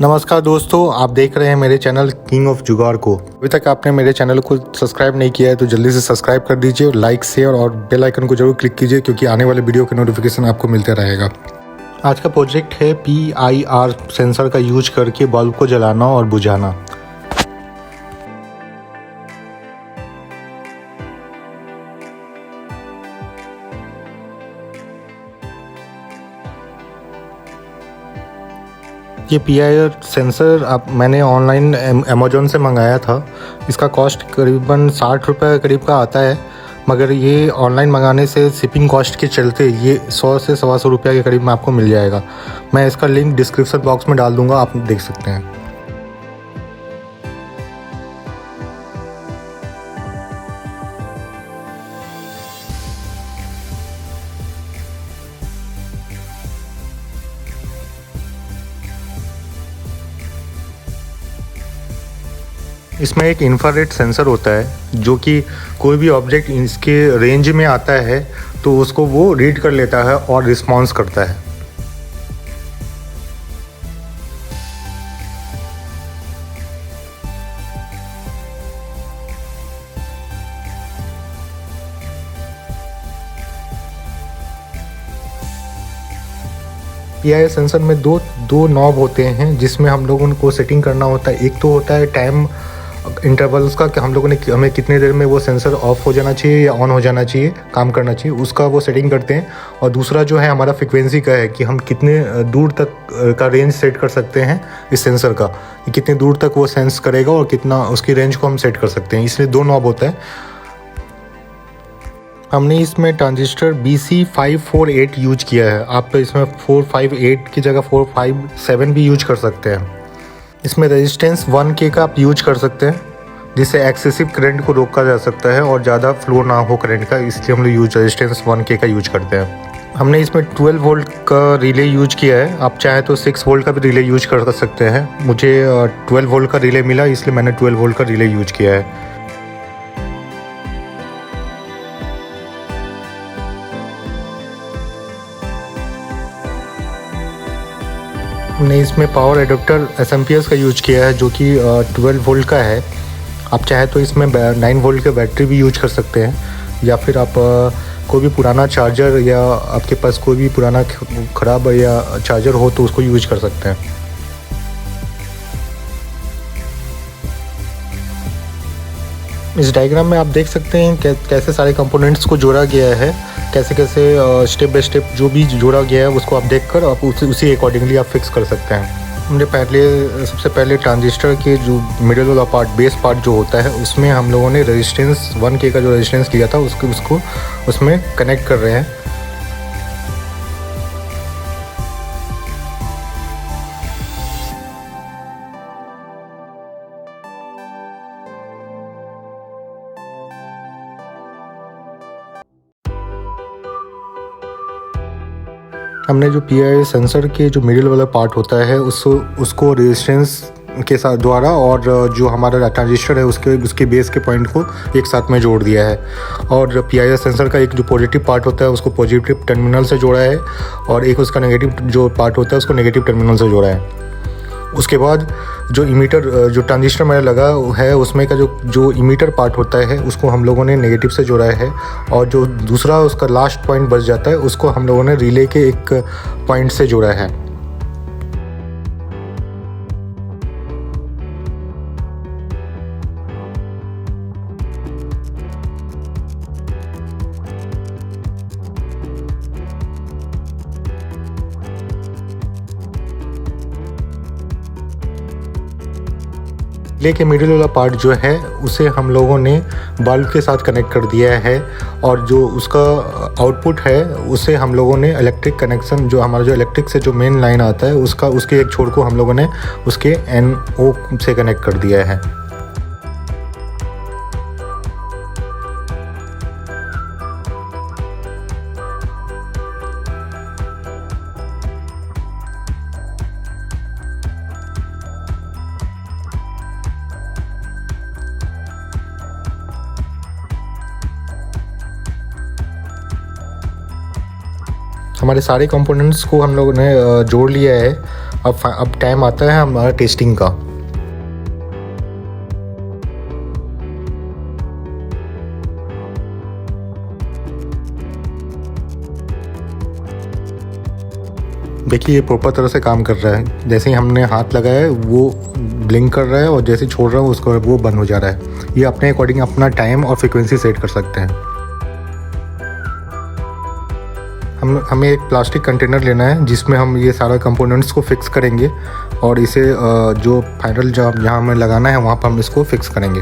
नमस्कार दोस्तों, आप देख रहे हैं मेरे चैनल किंग ऑफ जुगाड़ को। अभी तक आपने मेरे चैनल को सब्सक्राइब नहीं किया है तो जल्दी से सब्सक्राइब कर दीजिए, लाइक शेयर और बेल आइकन को जरूर क्लिक कीजिए क्योंकि आने वाले वीडियो के नोटिफिकेशन आपको मिलते रहेगा। आज का प्रोजेक्ट है PIR सेंसर का यूज करके बल्ब को जलाना और बुझाना। ये PIR सेंसर मैंने ऑनलाइन अमेज़ॉन से मंगाया था। इसका कॉस्ट करीबन 60 रुपये करीब का आता है, मगर ये ऑनलाइन मंगाने से शिपिंग कॉस्ट के चलते ये 100 से 125 रुपये के करीब में आपको मिल जाएगा। मैं इसका लिंक डिस्क्रिप्शन बॉक्स में डाल दूँगा, आप देख सकते हैं। इसमें एक इंफ्रारेड सेंसर होता है जो कि कोई भी ऑब्जेक्ट इसके रेंज में आता है तो उसको वो रीड कर लेता है और रिस्पॉन्स करता है। PIR सेंसर में दो नॉब होते हैं जिसमें हम लोगों को सेटिंग करना होता है। एक तो होता है टाइम इंटरवल्स का कि हमें कितने देर में वो सेंसर ऑफ हो जाना चाहिए या ऑन हो जाना चाहिए, काम करना चाहिए, उसका वो सेटिंग करते हैं। और दूसरा जो है हमारा फ्रिक्वेंसी का है कि हम कितने दूर तक का रेंज सेट कर सकते हैं इस सेंसर का, कि कितने दूर तक वो सेंस करेगा और कितना उसकी रेंज को हम सेट कर सकते हैं। इसलिए दो नॉब होता है। हमने इसमें ट्रांजिस्टर BC548 यूज किया है। आप इसमें 458 की जगह 457 भी यूज कर सकते हैं। इसमें रेजिस्टेंस 1K का आप यूज कर सकते हैं जिससे एक्सेसिव करंट को रोका जा सकता है और ज़्यादा फ्लो ना हो करंट का, इसलिए हम लोग रेजिस्टेंस 1K का यूज करते हैं। हमने इसमें 12 वोल्ट का रिले यूज किया है। आप चाहे तो 6 वोल्ट का भी रिले यूज कर सकते हैं। मुझे 12 वोल्ट का रिले मिला इसलिए मैंने 12 वोल्ट का रिले यूज किया है। हमने इसमें पावर एडाप्टर SMPS का यूज किया है जो कि 12 वोल्ट का है। आप चाहे तो इसमें 9 वोल्ट के बैटरी भी यूज कर सकते हैं, या फिर आप कोई भी पुराना चार्जर या आपके पास कोई भी पुराना ख़राब या चार्जर हो तो उसको यूज कर सकते हैं। इस डायग्राम में आप देख सकते हैं कैसे सारे कंपोनेंट्स को जोड़ा गया है, कैसे कैसे स्टेप बाय स्टेप जो भी जोड़ा गया है उसको आप देखकर आप उसी अकॉर्डिंगली आप फिक्स कर सकते हैं। हमने सबसे पहले ट्रांजिस्टर के जो मिडिल वाला पार्ट, बेस पार्ट जो होता है, उसमें हम लोगों ने रेजिस्टेंस 1K का जो रेजिस्टेंस लिया था उसको उसमें कनेक्ट कर रहे हैं। हमने जो PIR सेंसर के जो मिडिल वाला पार्ट होता है उसको रेजिस्टेंस के साथ द्वारा और जो हमारा ट्रांजिस्टर है उसके बेस के पॉइंट को एक साथ में जोड़ दिया है। और PIR सेंसर का एक जो पॉजिटिव पार्ट होता है उसको पॉजिटिव टर्मिनल से जोड़ा है और एक उसका नेगेटिव जो पार्ट होता है उसको नेगेटिव टर्मिनल से जोड़ा है। उसके बाद जो इमीटर जो ट्रांजिस्टर मेरा लगा है उसमें का जो इमीटर पार्ट होता है उसको हम लोगों ने नेगेटिव से जोड़ा है, और जो दूसरा उसका लास्ट पॉइंट बच जाता है उसको हम लोगों ने रिले के एक पॉइंट से जोड़ा है। रिले के मिडिल वाला पार्ट जो है उसे हम लोगों ने बल्ब के साथ कनेक्ट कर दिया है, और जो उसका आउटपुट है उसे हम लोगों ने इलेक्ट्रिक कनेक्शन जो हमारा जो इलेक्ट्रिक से जो मेन लाइन आता है उसके एक छोर को हम लोगों ने उसके NO से कनेक्ट कर दिया है। हमारे सारे कंपोनेंट्स को हम लोगों ने जोड़ लिया है। अब टाइम आता है हमारा टेस्टिंग का। देखिए ये प्रॉपर तरह से काम कर रहा है। जैसे ही हमने हाथ लगाया है वो ब्लिंक कर रहा है और जैसे छोड़ रहा है उसको वो बंद हो जा रहा है। ये अपने अकॉर्डिंग अपना टाइम और फ्रिक्वेंसी सेट कर सकते हैं। हमें एक प्लास्टिक कंटेनर लेना है जिसमें हम ये सारा कंपोनेंट्स को फिक्स करेंगे और इसे जो फाइनल जहाँ हमें लगाना है वहाँ पर हम इसको फिक्स करेंगे।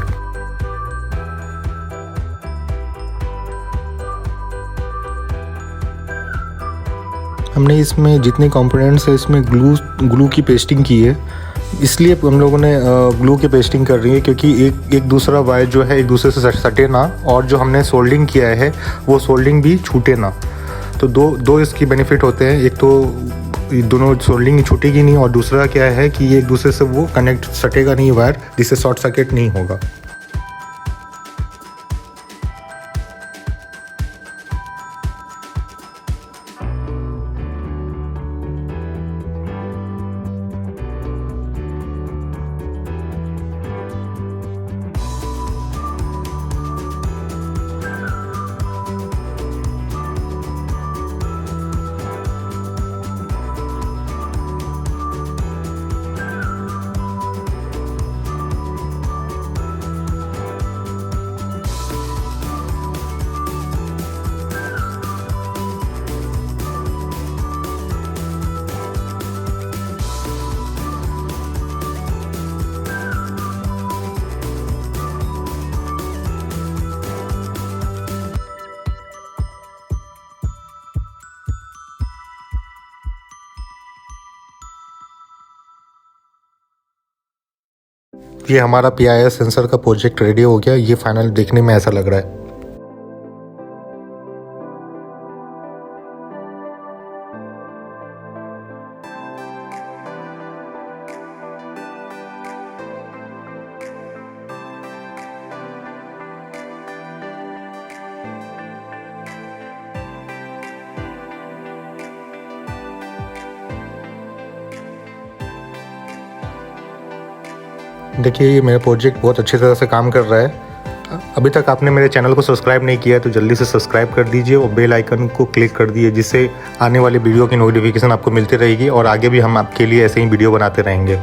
हमने इसमें जितने कंपोनेंट्स है इसमें ग्लू की पेस्टिंग की है। इसलिए हम लोगों ने ग्लू की पेस्टिंग कर रही है क्योंकि एक दूसरा वायर जो है एक दूसरे से सटे ना, और जो हमने सोल्डिंग किया है वो सोल्डिंग भी छूटे ना। तो दो इसकी बेनिफिट होते हैं। एक तो दोनों सोल्डिंग छूटेगी नहीं और दूसरा क्या है कि ये एक दूसरे से वो कनेक्ट सटेगा नहीं वायर, जिससे शॉर्ट सर्किट नहीं होगा। ये हमारा PIR सेंसर का प्रोजेक्ट रेडी हो गया। ये फाइनल देखने में ऐसा लग रहा है। देखिए ये मेरा प्रोजेक्ट बहुत अच्छी तरह से काम कर रहा है। अभी तक आपने मेरे चैनल को सब्सक्राइब नहीं किया है तो जल्दी से सब्सक्राइब कर दीजिए और बेल आइकन को क्लिक कर दीजिए, जिससे आने वाली वीडियो की नोटिफिकेशन आपको मिलती रहेगी और आगे भी हम आपके लिए ऐसे ही वीडियो बनाते रहेंगे।